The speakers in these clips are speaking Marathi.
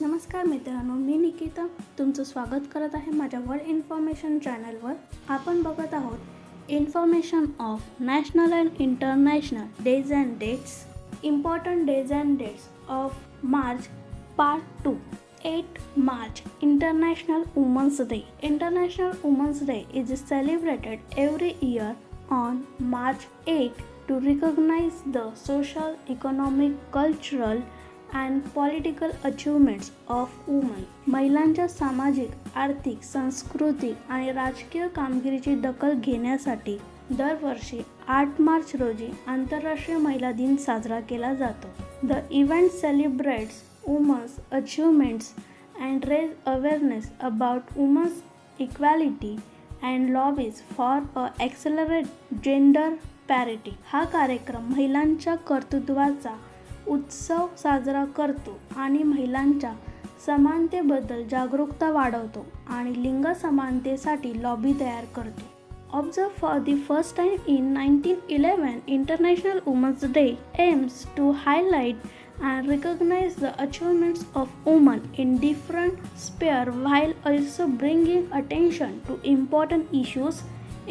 नमस्कार मित्रांनो, मी निकिता तुमचं स्वागत करत आहे माझ्या वर्ल्ड इन्फॉर्मेशन चॅनलवर. आपण बघत आहोत information of national and international days and dates. Important days and dates of March part 2. 8 March International Women's Day. International Women's Day is celebrated every year on March 8 to recognize the social, economic, cultural and political achievements of women. महिलांच्या सामाजिक, आर्थिक, सांस्कृतिक आणि राजकीय कामगिरीची दखल घेण्यासाठी दरवर्षी 8 मार्च रोजी आंतरराष्ट्रीय महिला दिन साजरा केला जातो. The event celebrates women's achievements and raise awareness about women's equality and lobbies for a accelerate gender parity. हा कार्यक्रम महिलांच्या कर्तृत्वाचा उत्सव साजरा करतो आणि महिलांच्या समानतेबद्दल जागरूकता वाढवतो आणि लिंग समानतेसाठी लॉबी तयार करतो. Observed for the first time in 1911, International Women's Day aims to highlight and recognize the achievements of women in different spheres while also bringing attention to important issues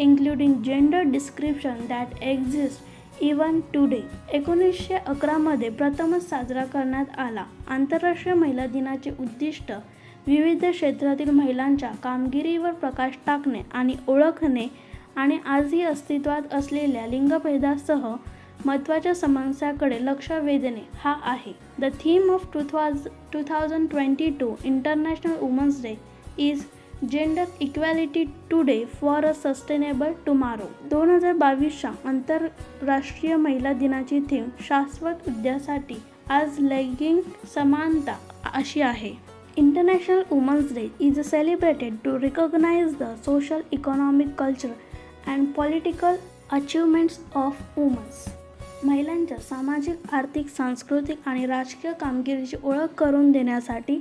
including gender discrimination that exist even today. 1911 मध्ये प्रथमच साजरा करण्यात आला. आंतरराष्ट्रीय महिला दिनाचे उद्दिष्ट विविध क्षेत्रातील महिलांच्या कामगिरीवर प्रकाश टाकणे आणि ओळखणे आणि आजही अस्तित्वात असलेल्या लिंगभेदासह महत्त्वाच्या समस्यांकडे लक्ष वेधणे हा आहे. The theme of 2022 international women's day is gender equality today for a sustainable tomorrow. 2022च्या आंतरराष्ट्रीय महिला दिनाची थीम शाश्वत उद्यासाठी आज लैंगिक समानता अशी आहे. International Women's Day is celebrated to recognize the social, economic, cultural and political achievements of women. महिलांच्या सामाजिक, आर्थिक, सांस्कृतिक आणि राजकीय कामगिरीची ओळख करून देण्यासाठी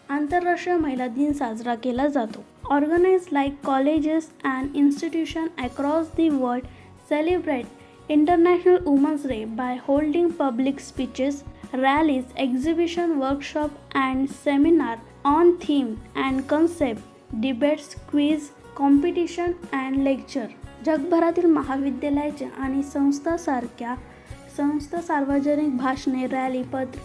आंतरराष्ट्रीय महिला दिन साजरा केला जातो. Organized like colleges and institutions across the world celebrate International Women's Day by holding public speeches, rallies, exhibition, workshop and seminar on theme and concept, debates, quiz, competition and lecture. जगभरातील महाविद्यालयाचे आणि संस्थांसारख्या संस्था सार्वजनिक भाषणे, रॅली,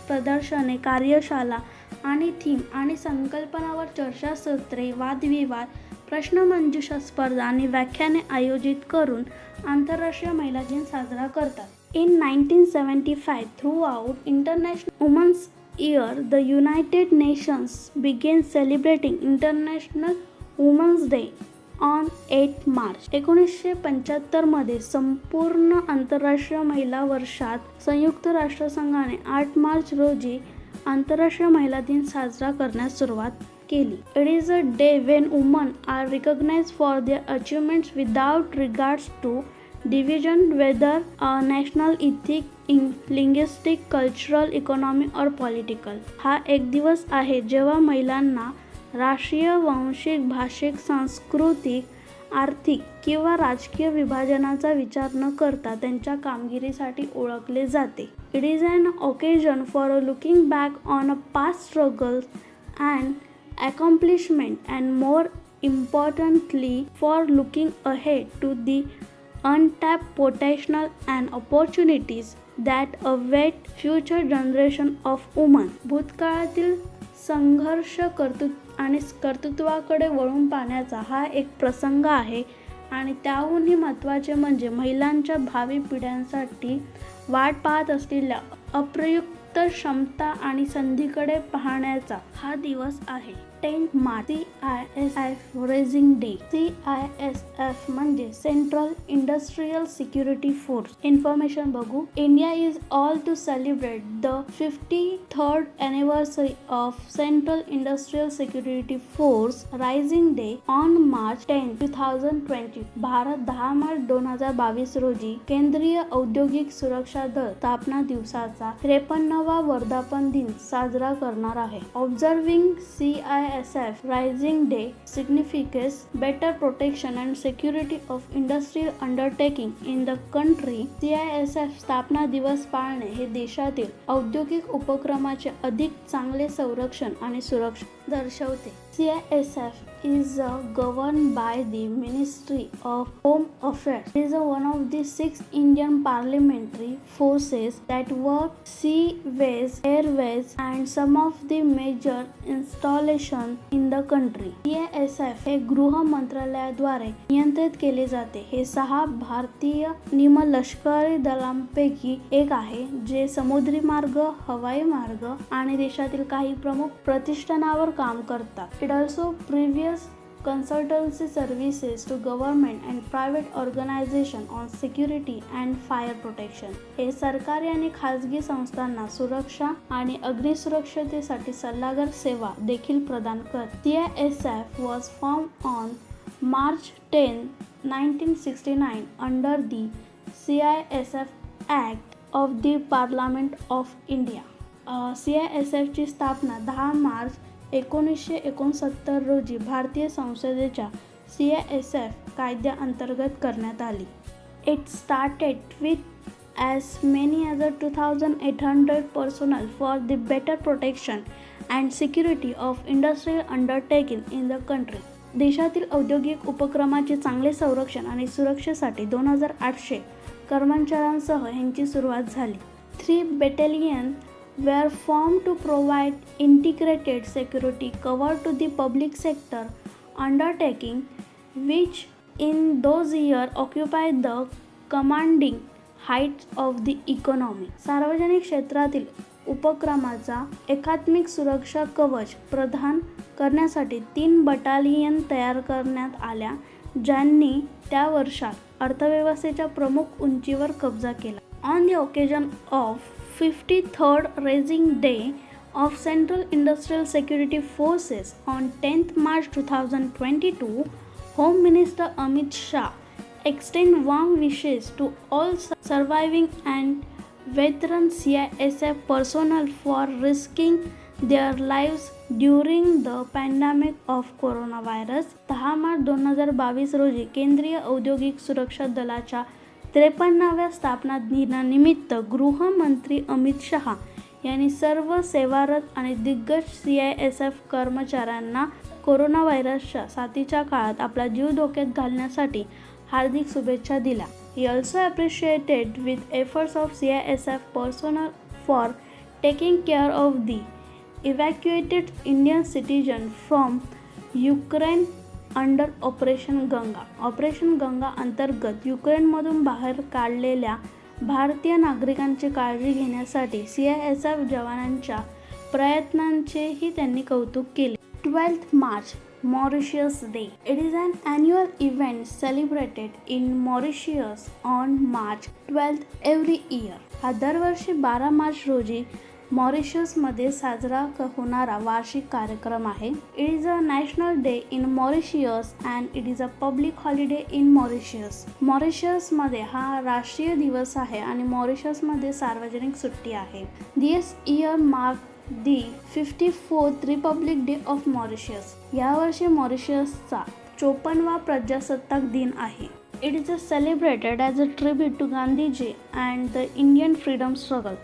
प्रदर्शने, कार्यशाळा आणि थीम आणि संकल्पनावर चर्चासत्रे, वादविवाद, प्रश्नमंजुषा स्पर्धा आणि व्याख्याने आयोजित करून आंतरराष्ट्रीय महिला दिन साजरा करतात. In 1975, throughout International Women's Year, the United Nations began celebrating International Women's Day on 8 March. 1975 मध्ये संपूर्ण आंतरराष्ट्रीय महिला वर्षात संयुक्त राष्ट्रसंघाने 8 मार्च रोजी आंतरराष्ट्रीय महिला दिन साजरा करण्यास सुरुवात केली. It is a day when women are recognized for their achievements without regards to division, whether national, ethnic, linguistic, cultural, economic or political. हा एक दिवस आहे जेव्हा महिलांना राष्ट्रीय, वांशिक, भाषिक, सांस्कृतिक, आर्थिक किंवा राजकीय विभाजनाचा विचार न करता त्यांच्या कामगिरीसाठी ओळखले जाते. It is an occasion for looking back on past struggles and accomplishment and more importantly for looking ahead to the untapped potential and opportunities that await future generation of women. भूतकाळातील संघर्ष कर्तृत्वाकडे वळून पाहण्याचा हा एक प्रसंग आहे आणि त्याहूनही महत्त्वाचे म्हणजे महिलांच्या भावी पिढ्यांसाठी वाट पाहत असलेल्या अप्रयुक्त क्षमता आणि संधीकडे पाहण्याचा हा दिवस आहे. 10 March CISF raising day. CISF म्हणजे central industrial security force. Information बघू. India is all to celebrate the 53rd anniversary of Central Industrial Security Force Rising Day on March 10, 2020. Bharat 10 March 2022 रोजी केंद्रीय औद्योगिक सुरक्षा दल स्थापना दिवसाचा 53वा वर्धापन दिन साजरा करणार आहे. Observing CISF CISF Rising Day signifies better protection and security of industrial undertaking in the country. CISF स्थापना दिवस पाळणे हे देशातील औद्योगिक उपक्रमाचे अधिक चांगले संरक्षण आणि सुरक्षा दर्शवते. CISF is governed by the Ministry of Home Affairs. It is one of the 6 Indian parliamentary forces that work seaways, airways and some of the major installations in the country. CISF हे गृह मंत्रालयाद्वारे नियंत्रित केले जाते. हे 6 भारतीय निमलष्करी दलांपैकी एक आहे जे समुद्री मार्ग, हवाई मार्ग आणि देशातील काही प्रमुख प्रतिष्ठानावर काम करतात. It also previous consultancy services to government and private organization on security and fire protection. हे सरकारी आणि खाजगी संस्थांना सुरक्षा आणि अग्निसुरक्षतेसाठी सल्लागार सेवा देखील प्रदान करते. CISF was formed on March 10, 1969 under the CISF Act of the Parliament of India. CISF ची स्थापना 10 मार्च 1969 रोजी भारतीय संसदेच्या CISF कायद्याअंतर्गत करण्यात आली. It started with as many as 2,800 personnel for the better protection and security of industrial undertaking in the country. देशातील औद्योगिक उपक्रमाचे चांगले संरक्षण आणि सुरक्षेसाठी 2,800 कर्मचाऱ्यांसह यांची सुरुवात झाली. 3 battalions were formed to provide integrated security cover to the public sector undertaking, which in those years occupied the commanding heights of the economy. सार्वजनिक क्षेत्रातील उपक्रमाचा एकात्मिक सुरक्षा कवच प्रदान करण्यासाठी 3 बटालियन तयार करण्यात आल्या, ज्यांनी त्या वर्षात अर्थव्यवस्थेच्या प्रमुख उंचीवर कब्जा केला. On the occasion of 53rd Rising Day of Central Industrial Security Forces on 10th March 2022, Home Minister Amit Shah extended warm wishes to all surviving and veteran CISF personnel for risking their lives during the pandemic of coronavirus. 10 March 2022 रोजी केंद्रीय औद्योगिक सुरक्षा दलाच्या 53व्या स्थापना दिनानिमित्त गृहमंत्री अमित शहा यांनी सर्व सेवारत आणि दिग्गज CISF कर्मचाऱ्यांना कोरोना व्हायरसच्या साथीच्या काळात आपला जीव धोक्यात घालण्यासाठी हार्दिक शुभेच्छा दिल्या. He also appreciated with efforts of CISF personnel for taking care of the evacuated Indian citizens from Ukraine under operation Ganga. Operation Ganga अंतर्गत युक्रेनमधून बाहेर काढलेल्या भारतीय नागरिकांची काळजी घेण्यासाठी CISF जवानांच्या प्रयत्नांचेही त्यांनी कौतुक केले. 12th March Mauritius Day. It is an annual event celebrated in Mauritius on March 12th every year. हा दरवर्षी 12 मार्च रोजी मॉरिशसमध्ये साजरा होणारा वार्षिक कार्यक्रम आहे. It is a national day in Mauritius and it is a public holiday in Mauritius. मॉरिशसमध्ये हा राष्ट्रीय दिवस आहे आणि मॉरिशसमध्ये सार्वजनिक सुट्टी आहे. This year mark the 54th republic day of Mauritius. यावर्षी मॉरिशसचा 54वा प्रजासत्ताक दिन आहे. It is celebrated as a tribute to Gandhiji and the Indian freedom struggle.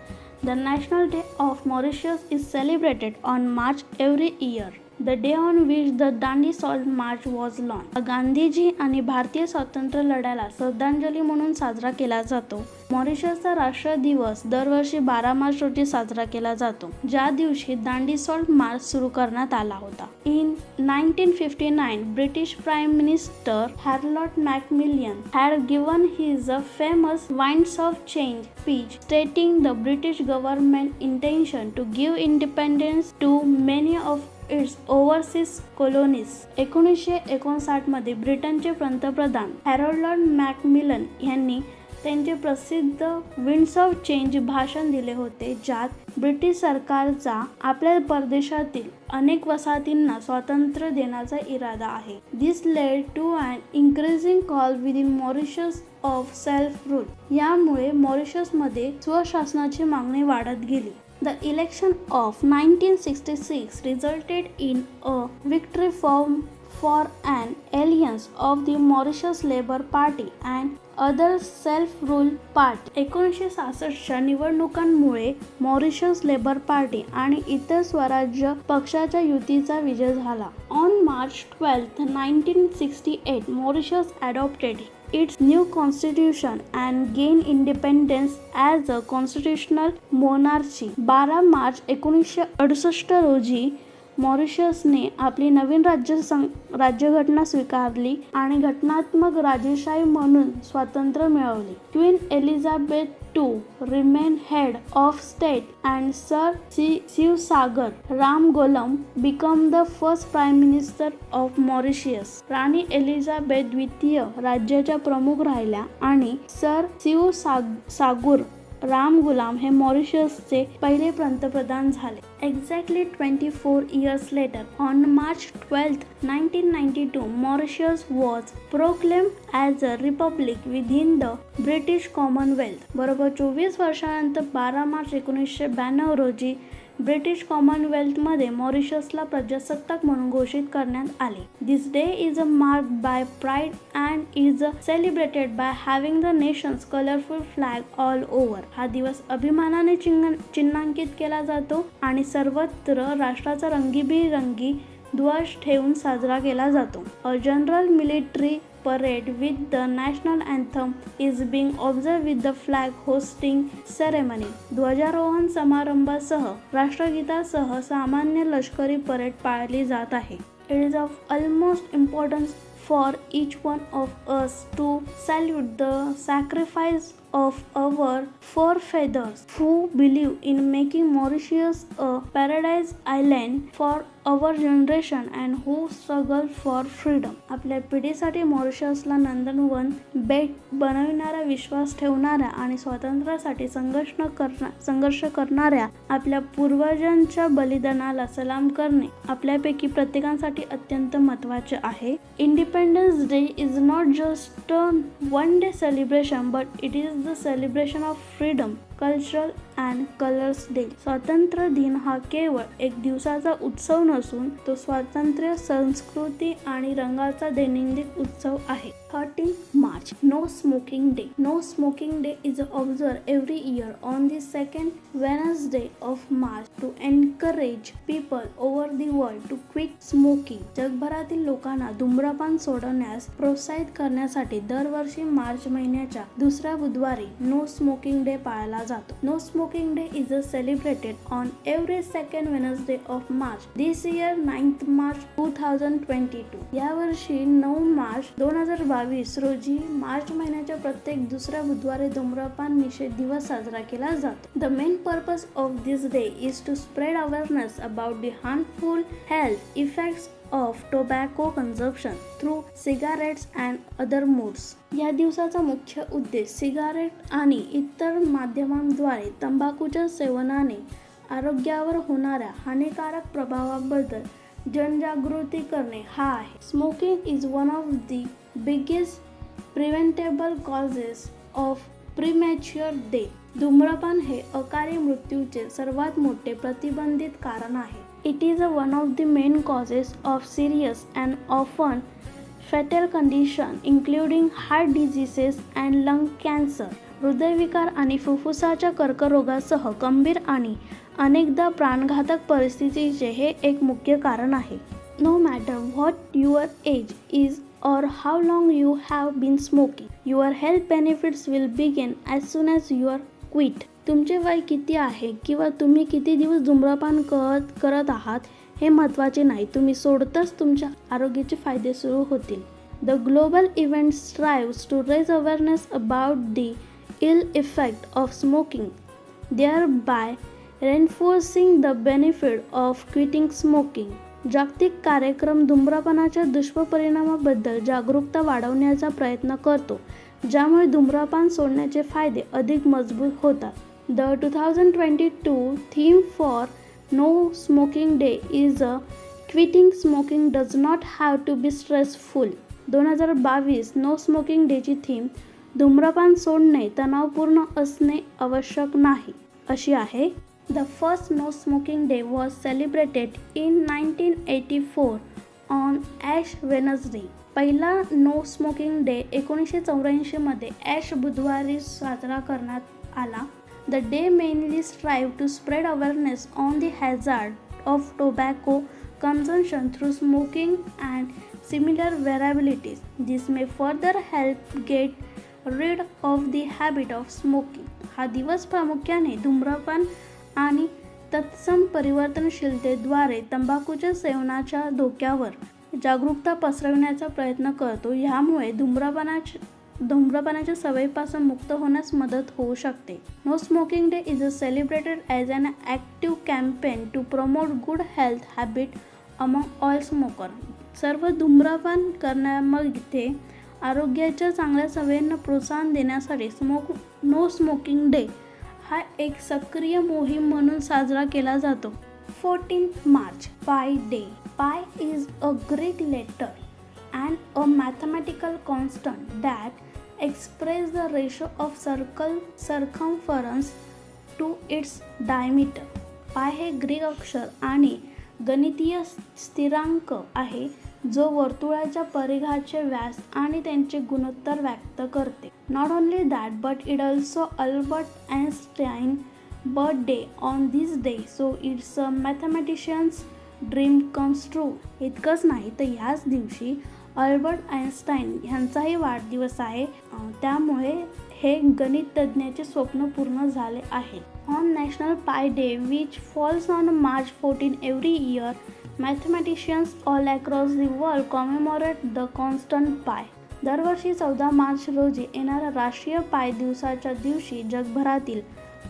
The National Day of Mauritius is celebrated on March every year, the day on which the Dandi Salt March was launched. Gandhiji आणि भारतीय स्वातंत्र्य लढ्याला श्रद्धांजली म्हणून साजरा केला जातो. मॉरिशसचा राष्ट्रीय दिवस दरवर्षी 12 मार्च रोजी साजरा केला जातो, ज्या दिवशी दांडी सॉल्ट मार्च सुरू करण्यात आला होता. In 1959, British Prime Minister Harold Macmillan had given his famous Winds of Change speech stating the British government intention to give independence to many of its overseas colonies. 1959 मध्ये ब्रिटनचे पंतप्रधान हॅरोल्ड मॅकमिलन यांनी त्यांचे प्रसिद्ध विंड्स ऑफ चेंज भाषण दिले होते, ज्यात ब्रिटिश सरकारचा आपल्या परदेशातील अनेक वसाहतींना स्वातंत्र्य देण्याचा इरादा आहे. This led to an increasing call within Mauritius of self rule. यामुळे मॉरिशसमध्ये स्वशासनाची मागणी वाढत गेली. The election of 1966 resulted in a victory for an alliance of the Mauritius Labour Party and other self-rule party. 1966च्या निवडणुकांमुळे मॉरिशस लेबर पार्टी आणि इतर स्वराज्य पक्षाच्या युतीचा विजय झाला. On March 12, 1968, Mauritius adopted its new constitution and gained independence as a constitutional monarchy. 12 March 1968 रोजी मॉरिशसने आपली नवीन राज्यघटना स्वीकारली आणि घटनात्मक राजेशाही म्हणून स्वातंत्र्य मिळवले. Queen Elizabeth II remained head of state and Sir Seewoosagur Ramgoolam became the first prime minister of Mauritius. राणी एलिझाबेथ द्वितीय राज्याच्या प्रमुख राहिल्या आणि सर शिवसागर रामगुलाम हे मॉरिशसचे पहिले पंतप्रधान झाले. Exactly 24 years later, on March 12, 1992, Mauritius was proclaimed as a republic within the British Commonwealth. बरोबर 24 वर्षानंतर 12 मार्च 1992 रोजी ब्रिटिश कॉमनवेल्थमध्ये मॉरिशसला प्रजासत्ताक म्हणून घोषित करण्यात आले. This day is marked by pride and is celebrated by having the nation's colorful flag all over. हा दिवस अभिमानाने चिन्हांकित केला जातो आणि सर्वत्र राष्ट्राचा रंगीबेरंगी ध्वज ठेवून साजरा केला जातो. A general military parade with the national anthem is being observed with the flag hosting ceremony. ध्वजारोहण समारंभासह राष्ट्रगीतासह सामान्य लष्करी परेड पाळली जात आहे. It is of utmost importance for each one of us to salute the sacrifice of our forefathers who believe in making Mauritius a paradise island for our generation and who struggle for freedom. आपल्या पिढीसाठी मॉरिशसला नंदनवन बेट बनविणारा, विश्वास ठेवणाऱ्या आणि स्वातंत्र्यासाठी संघर्ष करणाऱ्या आपल्या पूर्वजांच्या बलिदानाला सलाम करणे आपल्यापैकी प्रत्येकासाठी अत्यंत महत्त्वाचे आहे. Independence day is not just one day celebration but it is the celebration of freedom, cultural and colours day. स्वातंत्र्य दिन हा केवळ एक दिवसाचा उत्सव नसून तो स्वातंत्र्य, संस्कृती आणि रंगाचा दैनंदिन उत्सव आहे. 13 March, No Smoking Day. No Smoking Day is observed every year on the second Wednesday of March to encourage people over the world to quit smoking. जगभरातील लोकांना धूम्रपान सोडण्यास प्रोत्साहित करण्यासाठी दरवर्षी मार्च महिन्याच्या दुसऱ्या बुधवारी नो स्मोकिंग डे पाळला जातो. No smoking day is celebrated on every second Wednesday of March. This year 9th March 2022. यावर्षी 9 मार्च 2022 रोजी मार्च महिन्याच्या प्रत्येक दुसऱ्या बुधवारी धूम्रपान निषेध दिवस साजरा केला जातो. The main purpose of this day is to spread awareness about the harmful health effects of tobacco consumption through cigarettes and other modes. या दिवसाचा मुख्य उद्देश सिगारेट आणि इतर माध्यमांद्वारे तंबाखूच्या सेवनाने आरोग्यावर होणाऱ्या हानिकारक प्रभावाबद्दल जनजागृती करणे हा आहे. Smoking is one of the biggest preventable causes of premature death. धूम्रपान हे अकाली मृत्यूचे सर्वात मोठे प्रतिबंधित कारण आहे. It is one of the main causes of serious and often fatal conditions including heart diseases and lung cancer. हृदयविकार आणि फुफ्फुसाच्या कर्करोगासह गंभीर आणि अनेकदा प्राणघातक परिस्थितीचे हे एक मुख्य कारण आहे. No matter what your age is or how long you have been smoking, your health benefits will begin as soon as you are quit. तुमचे वय किती आहे किंवा तुम्ही किती दिवस धूम्रपान करत आहात हे महत्त्वाचे नाही. तुम्ही सोडताच तुमच्या आरोग्याचे फायदे सुरू होतील. The global event strives to raise awareness about the ill effect of smoking, thereby reinforcing the benefit of quitting smoking. जागतिक कार्यक्रम धूम्रपानाच्या दुष्परिणामाबद्दल जागरूकता वाढवण्याचा प्रयत्न करतो, ज्यामुळे धूम्रपान सोडण्याचे फायदे अधिक मजबूत होतात. The 2022 theme for No Smoking Day is Quitting Smoking Does Not Have to Be Stressful. 2022 no smoking डेची थीम धूम्रपान सोडणे तणावपूर्ण असणे आवश्यक नाही अशी आहे. The first no smoking day was celebrated in 1984 on Ash Wednesday. पहिला नो स्मोकिंग डे 1984 मध्ये ॲश बुधवारी साजरा करण्यात आला. The day mainly strive to spread awareness on the hazard of tobacco consumption through smoking and similar vulnerabilities. This may further help get rid of the habit of smoking. हा दिवस प्रामुख्याने धूम्रपान आणि तत्सम परिवर्तनशीलतेद्वारे तंबाखूच्या सेवनाच्या धोक्यावर जागरूकता पसरविण्याचा प्रयत्न करतो. ह्यामुळे धूम्रपानाच्या सवयीपासून मुक्त होण्यास मदत होऊ शकते. No smoking day is celebrated as an active campaign to promote good health habit among all smoker. सर्व धूम्रपान करण्यामध्ये आरोग्याच्या चांगल्या सवयींना प्रोत्साहन देण्यासाठी नो स्मोकिंग डे हा एक सक्रिय मोहीम म्हणून साजरा केला जातो. 14th March, Pi Day. Pi is a Greek letter and a mathematical constant that expresses the ratio of circle circumference to its diameter. Pi हे ग्रीक अक्षर आणि गणितीय स्थिरांक आहे जो वर्तुळाच्या परिघाचे व्यास आणि त्यांचे गुणोत्तर व्यक्त करते. Not only that, but it also Albert Einstein birthday on this day, so it's a mathematician's dream comes true. इतकंच नाही तर ह्याच दिवशी अल्बर्ट आइन्स्टाईन यांचाही वाढदिवस आहे. त्यामुळे हे गणितज्ञाचे स्वप्न पूर्ण झाले आहे. On national pi day which falls on March 14 every year, mathematicians all across the world commemorate the constant pi. दरवर्षी 14 मार्च रोजी येणाऱ्या राष्ट्रीय पाय दिवसाच्या दिवशी जगभरातील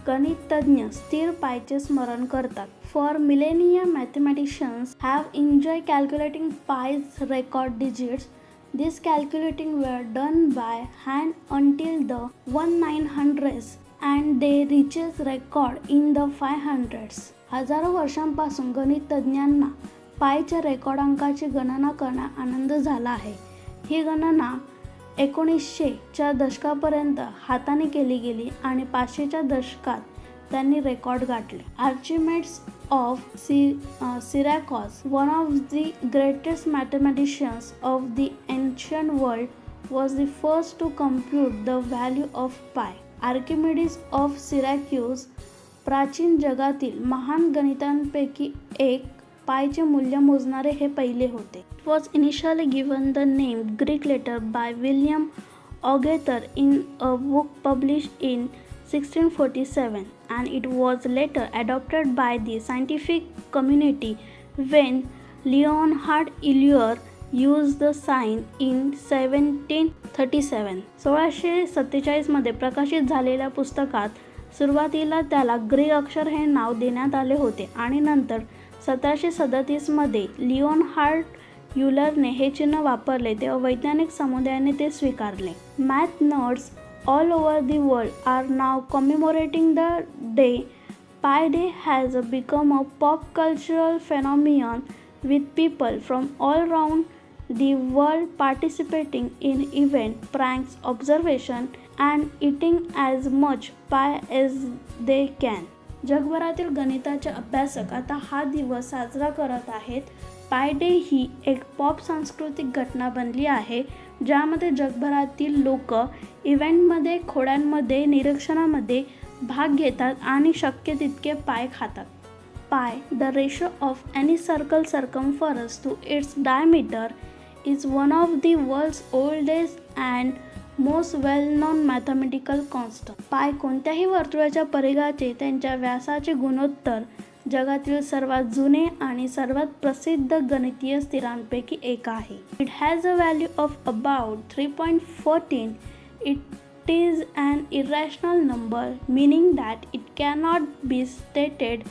गणितज्ञ स्थिर पायचे स्मरण करतात. For millennia, mathematicians have enjoyed calculating pi's record digits. These calculating were done by hand until the 1900s and they reached record in the 500s. हजारो वर्षांपासून गणितज्ञांना पायच्या रेकॉर्ड अंकाची गणना करण्यात आनंद झाला आहे. ही गणना 1900च्या दशकापर्यंत हाताने केली गेली आणि 500च्या दशकात त्यांनी रेकॉर्ड गाठले. आर्चिमेड्स of Syracuse, one of the greatest mathematicians of the ancient world, was the first to compute the value of pi. Archimedes of Syracuse, प्राचीन जगातील महान गणितांपैकी एक, पायचे मूल्य मोजणारे हे पहिले होते. It was initially given the name Greek letter by William Augether in a book published in 1647 and it was later adopted by the scientific community when Leonhard Euler used the sign in 1737. 1647 मध्ये प्रकाशित झालेल्या पुस्तकात सुरुवातीला त्याला ग्रीक अक्षर हे नाव देण्यात आले होते आणि नंतर 1737 मध्ये लिओनहार्ड युलरने हे चिन्ह वापरले तेव्हा वैज्ञानिक समुदायाने ते स्वीकारले. Math nerds all over the world are now commemorating the day. Pi Day has become a pop cultural phenomenon with people from all around the world participating in event, pranks, observation and eating as much pie as they can. जगभरातील गणिताचे अभ्यासक आता हा दिवस साजरा करत आहेत. पाय डे ही एक पॉप सांस्कृतिक घटना बनली आहे ज्यामध्ये जगभरातील लोक इव्हेंटमध्ये, खोड्यांमध्ये, निरीक्षणामध्ये भाग घेतात आणि शक्य तितके पाय खातात. Pi, the ratio of any circle circumference to its diameter, is one of the world's oldest and most well known mathematical constant. Pi कोणत्याही वर्तुळाच्या परिघाचे त्यांच्या व्यासाचे गुणोत्तर जगातील सर्वात जुने आणि सर्वात प्रसिद्ध गणितीय स्थिरांपैकी एक आहे. It has a value of about 3.14. It is an irrational number meaning that it cannot be stated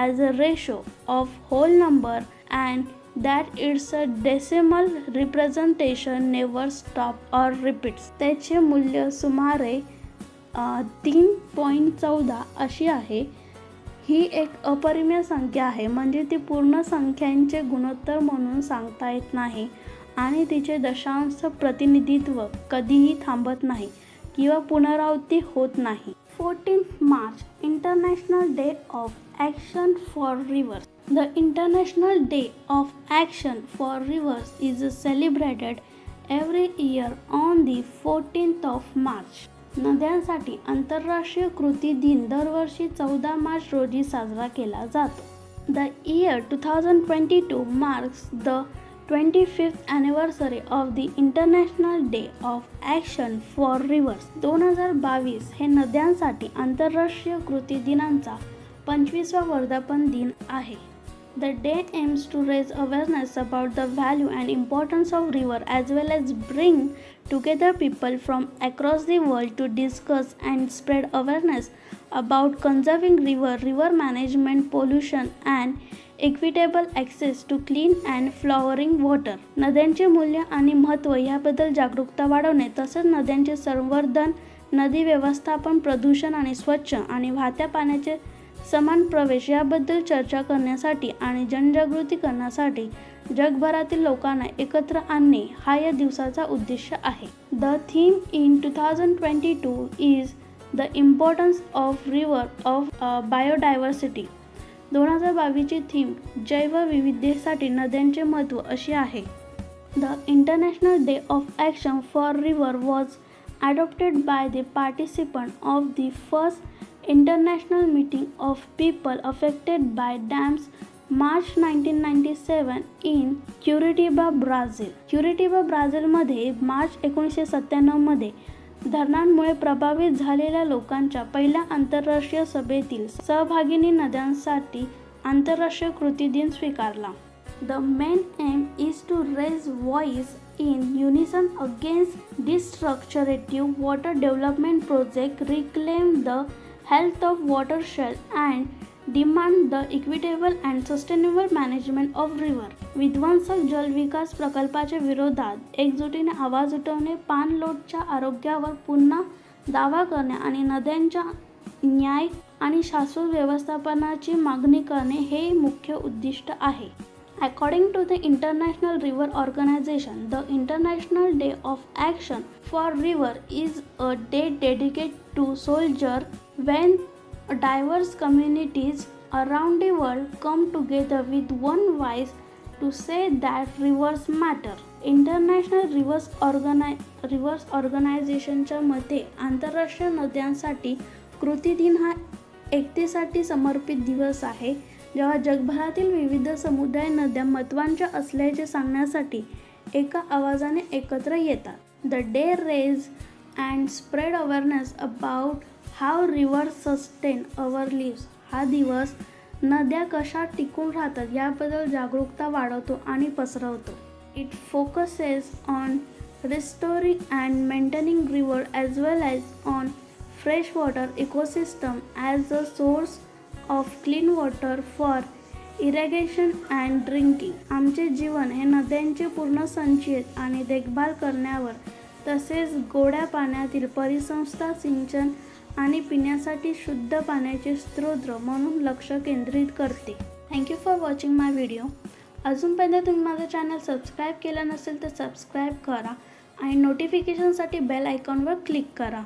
as a ratio of whole number and that its a decimal representation never stop or repeats. त्याचे मूल्य सुमारे 3.14 अशी आहे. ही एक अपरिमेय संख्या आहे म्हणजे ती पूर्ण संख्यांचे गुणोत्तर म्हणून सांगता येत नाही आणि तिचे दशांश प्रतिनिधित्व कधीही थांबत नाही किंवा पुनरावृत्ती होत नाही. 14th March, International Day of Action for Rivers. The International Day of Action for Rivers is celebrated every year on the 14th of March. नद्यांसाठी आंतरराष्ट्रीय कृती दिन दरवर्षी 14 मार्च रोजी साजरा केला जातो. The year 2022 marks the 25th anniversary of the International Day of Action for Rivers. 2022 हे नद्यांसाठी आंतरराष्ट्रीय कृती दिनांचा 25वा वर्धापन दिन आहे. The day aims to raise awareness about the value and importance of river as well as bring together people from across the world to discuss and spread awareness about conserving river management, pollution and equitable access to clean and flowing water. नद्यांचे मूल्य आणि महत्त्व याबद्दल जागरूकता वाढवणे तसेच नद्यांचे संवर्धन, नदी व्यवस्थापन, प्रदूषण आणि स्वच्छ आणि वाहत्या पाण्याचे समान प्रवेश याबद्दल चर्चा करण्यासाठी आणि जनजागृती करण्यासाठी जगभरातील लोकांना एकत्र आणणे हा या दिवसाचा उद्देश आहे. The theme in 2022 is the importance of river of biodiversity. 2022 ची थीम जैवविविधतेसाठी नद्यांचे महत्त्व अशी आहे. The International Day of Action for River was adopted by the participants of the first International Meeting of People Affected by Dams March 1997 in Curitiba, Brazil. Curitiba, ब्राझीलमध्ये मार्च 1997 मध्ये धरणांमुळे प्रभावित झालेल्या लोकांच्या पहिल्या आंतरराष्ट्रीय सभेतील सहभागींनी नद्यांसाठी आंतरराष्ट्रीय कृती दिन स्वीकारला. The main aim is to raise voice in unison against destructive water development projects, reclaim the health of watershed and demand the equitable and sustainable management of river. विध्वंसक जलविकास प्रकल्पाच्या विरोधात एकजुटीने आवाज उठवणे, पाणलोटच्या आरोग्यावर पुन्हा दावा करणे आणि नद्यांच्या न्याय आणि शाश्वत व्यवस्थापनाची मागणी करणे हे मुख्य उद्दिष्ट आहे. According to the International River Organization, the International Day of Action for River is a day dedicated to soldier when diverse communities around the world come together with one voice to say that rivers matter. International Rivers Organizationच्या मते आंतरराष्ट्रीय नद्यांसाठी कृती दिन हा एकतेसाठी समर्पित दिवस आहे, जेव्हा जगभरातील विविध समुदाय नद्या महत्त्वाच्या असल्याचे सांगण्यासाठी एका आवाजाने एकत्र येतात. The day raise and spread awareness about how rivers sustain our lives. हा दिवस नद्या कशा टिकून राहतात याबद्दल जागरूकता वाढवतो आणि पसरवतो. It focuses on restoring and maintaining river as well as on freshwater ecosystem as a source of clean water for irrigation and drinking. आमचे जीवन हे नद्यांचे पुनर्संचयित आणि देखभाल करण्यावर तसेच गोड्या पाण्यातील परिसंस्था, सिंचन आणि पिण्यासाठी शुद्ध पाण्याचे स्रोत म्हणून लक्ष केंद्रित करते. Thank you for watching my video. अजूनपर्यंत तुम्ही माझं चॅनल सबस्क्राईब केलं नसेल तर सबस्क्राईब करा आणि नोटिफिकेशनसाठी बेल आयकॉनवर क्लिक करा.